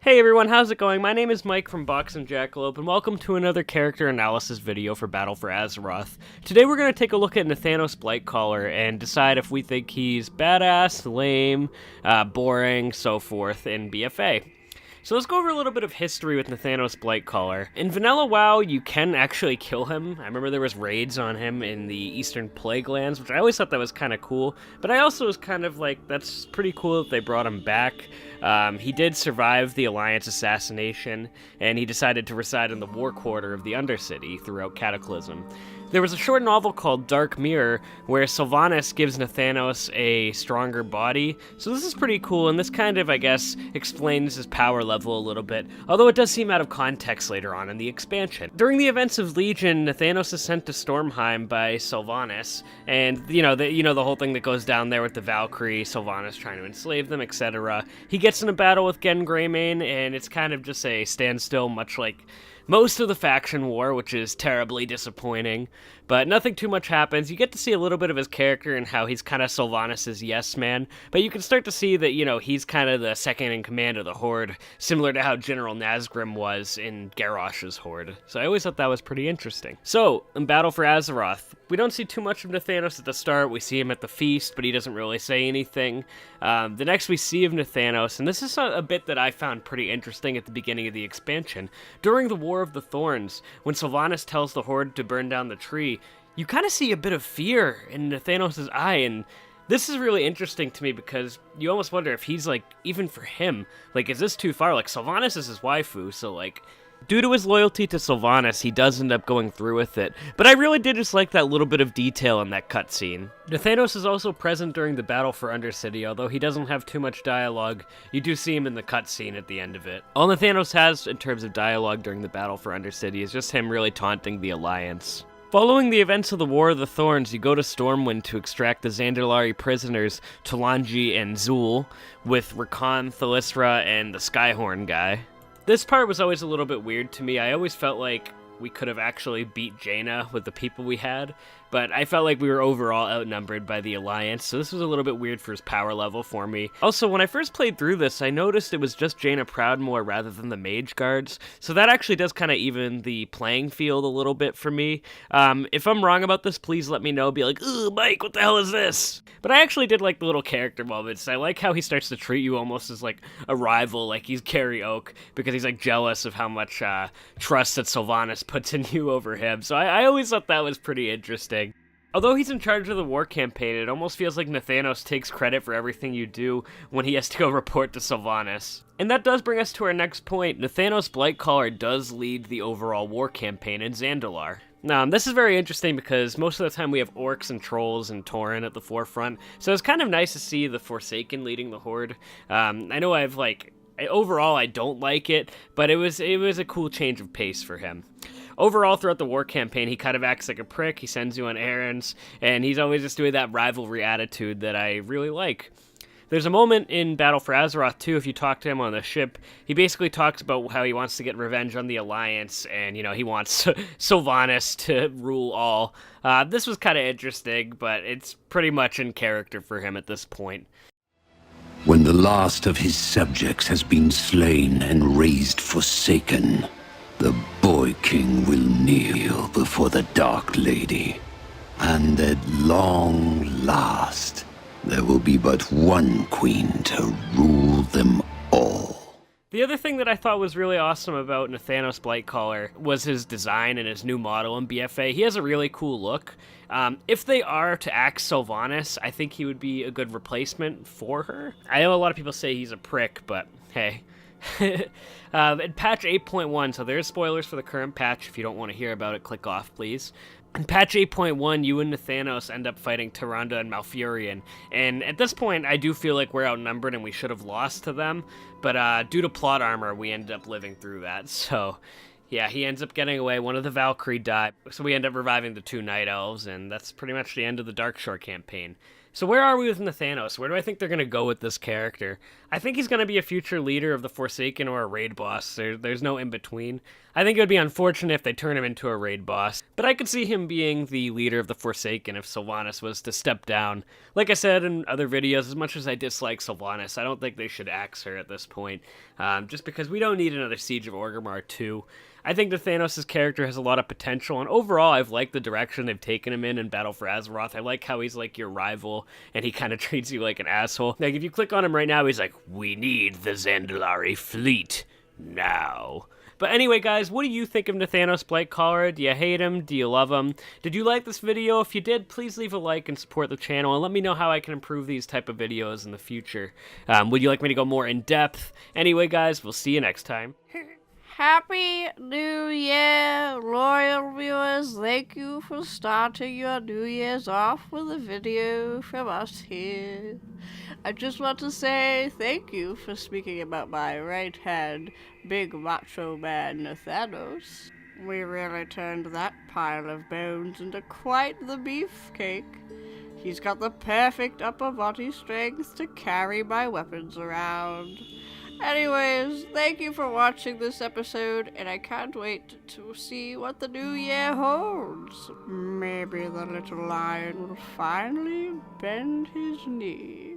Hey everyone, how's it going? My name is Mike from Box and Jackalope, and welcome to another character analysis video for Battle for Azeroth. Today we're going to take a look at Nathanos Blightcaller and decide if we think he's badass, lame, boring, so forth in BFA. So let's go over a little bit of history with Nathanos Blightcaller. In Vanilla WoW, you can actually kill him. I remember there was raids on him in the Eastern Plaguelands, which I always thought that was kind of cool. But I also was kind of like, that's pretty cool that they brought him back. He did survive the Alliance assassination, and he decided to reside in the War Quarter of the Undercity throughout Cataclysm. There was a short novel called Dark Mirror, where Sylvanas gives Nathanos a stronger body, so this is pretty cool, and this kind of, I guess, explains his power level a little bit, although it does seem out of context later on in the expansion. During the events of Legion, Nathanos is sent to Stormheim by Sylvanas, and, the whole thing that goes down there with the Valkyrie, Sylvanas trying to enslave them, etc. He gets in a battle with Gen Greymane, and it's kind of just a standstill, much like most of the faction war, which is terribly disappointing, but nothing too much happens. You get to see a little bit of his character and how he's kind of Sylvanas' yes man, but you can start to see that, he's kind of the second in command of the Horde, similar to how General Nazgrim was in Garrosh's Horde. So I always thought that was pretty interesting. So, in Battle for Azeroth, we don't see too much of Nathanos at the start. We see him at the feast, but he doesn't really say anything. The next we see of Nathanos, and this is a bit that I found pretty interesting at the beginning of the expansion. During the War of the Thorns, when Sylvanas tells the Horde to burn down the tree, you kind of see a bit of fear in Nathanos' eye, and this is really interesting to me because you almost wonder if he's, even for him, is this too far? Sylvanas is his waifu, so, due to his loyalty to Sylvanas, he does end up going through with it, but I really did just like that little bit of detail in that cutscene. Nathanos is also present during the Battle for Undercity, although he doesn't have too much dialogue. You do see him in the cutscene at the end of it. All Nathanos has in terms of dialogue during the Battle for Undercity is just him really taunting the Alliance. Following the events of the War of the Thorns, you go to Stormwind to extract the Zandalari prisoners, Talanji and Zul, with Rakan, Thalisra, and the Skyhorn guy. This part was always a little bit weird to me. I always felt like we could have actually beat Jaina with the people we had, but I felt like we were overall outnumbered by the Alliance, so this was a little bit weird for his power level for me. Also, when I first played through this, I noticed it was just Jaina Proudmoore rather than the Mage Guards, so that actually does kind of even the playing field a little bit for me. If I'm wrong about this, please let me know. Be like, "Ooh, Mike, what the hell is this?" But I actually did like the little character moments. I like how he starts to treat you almost as like a rival, like he's Carrie Oak, because he's like jealous of how much trust that Sylvanas puts in you over him. So I always thought that was pretty interesting. Although he's in charge of the war campaign, it almost feels like Nathanos takes credit for everything you do when he has to go report to Sylvanas. And that does bring us to our next point. Nathanos Blightcaller does lead the overall war campaign in Zandalar. Now, this is very interesting because most of the time we have orcs and trolls and Tauren at the forefront, so it's kind of nice to see the Forsaken leading the Horde. I know overall I don't like it, but it was a cool change of pace for him. Overall, throughout the war campaign, he kind of acts like a prick, he sends you on errands, and he's always just doing that rivalry attitude that I really like. There's a moment in Battle for Azeroth, too, if you talk to him on the ship, he basically talks about how he wants to get revenge on the Alliance, and, he wants Sylvanas to rule all. This was kind of interesting, but it's pretty much in character for him at this point. When the last of his subjects has been slain and raised forsaken, the Boy King will kneel before the Dark Lady. And at long last, there will be but one queen to rule them all. The other thing that I thought was really awesome about Nathanos Blightcaller was his design and his new model in BFA. He has a really cool look. If they are to axe Sylvanas, I think he would be a good replacement for her. I know a lot of people say he's a prick, but hey. In patch 8.1, so there's spoilers for the current patch. If you don't want to hear about it, click off, please. In patch 8.1, you and Nathanos end up fighting Tyrande and Malfurion, and at this point, I do feel like we're outnumbered and we should have lost to them, but due to plot armor, we ended up living through that, so yeah, he ends up getting away. One of the Valkyrie died, so we end up reviving the 2 Night Elves, and that's pretty much the end of the Darkshore campaign. So where are we with Nathanos? Where do I think they're going to go with this character? I think he's going to be a future leader of the Forsaken or a raid boss. There's no in between. I think it would be unfortunate if they turn him into a raid boss, but I could see him being the leader of the Forsaken if Sylvanas was to step down. Like I said in other videos, as much as I dislike Sylvanas, I don't think they should axe her at this point, just because we don't need another Siege of Orgrimmar 2. I think Nathanos' character has a lot of potential, and overall, I've liked the direction they've taken him in Battle for Azeroth. I like how he's like your rival, and he kind of treats you like an asshole. Like, if you click on him right now, he's like, "We need the Zandalari fleet now." But anyway, guys, what do you think of Nathanos Blightcaller? Do you hate him? Do you love him? Did you like this video? If you did, please leave a like and support the channel, and let me know how I can improve these type of videos in the future. Would you like me to go more in depth? Anyway, guys, we'll see you next time. Happy New Year, loyal viewers. Thank you for starting your New Year's off with a video from us here. I just want to say thank you for speaking about my right hand, big macho man Nathanos. We really turned that pile of bones into quite the beefcake. He's got the perfect upper body strength to carry my weapons around. Anyways, thank you for watching this episode, and I can't wait to see what the new year holds. Maybe the little lion will finally bend his knee.